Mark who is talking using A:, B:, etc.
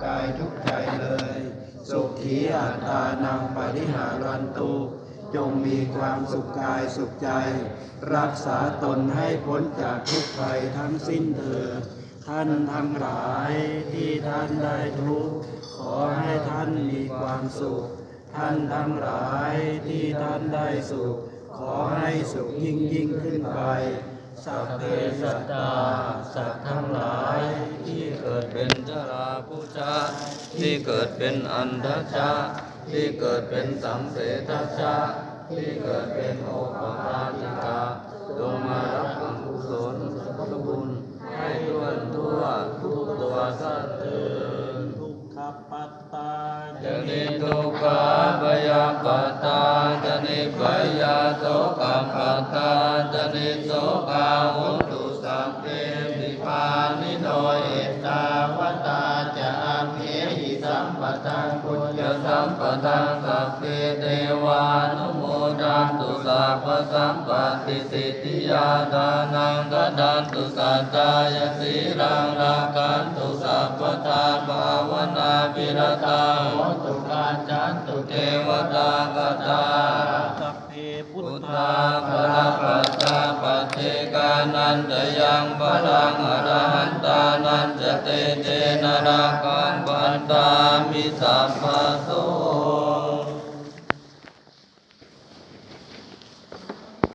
A: กายทุกใจเลยสุขีอัตตานังปริหารันตุจงมีความสุขกายสุขใจรักษาตนให้พ้นจากทุกข์ภัยทั้งสิ้นเถิดท่านทั้งหลายที่ท่านได้ทุกข์ขอให้ท่านมีความสุขท่านทั้งหลายที่ท่านได้สุขขอให้สุขยิ่งขึ้นไปสัพเพสัตตาสัตว์ทั้งหลายที่เกิดเป็นชราพุชะที่เกิดเป็นอันทชะที่เกิดเป็นสัมเสทชะที่เกิดเป็นโอปปาติกาจงมารับกุศลผลบุญให้ล้วนทั่วทุกตัวสัตว์เถิดทุกขปัตตาจะนิทุกขาปยาปัตตาจะนิปยาโสกปัตตาจะนิโสกาหุตุสัพเพปิปานิโนเอตาวตาจะอาเพหิสัมปตังปุญญสัมปตังสัพเพเทวานุโมทันตุสัพพสัมปติสิทธิยาทานังกดันตุสัตตายสีรังราคันตุสัพพทาภาวนาภิรตาโหตุกาจันตุเทวตากตาสัพเพพุทธาภรปัจจาปัจเจกานันตยังพลังอรหันตานันจะเตเจนราคังปันตามิสัพพะโส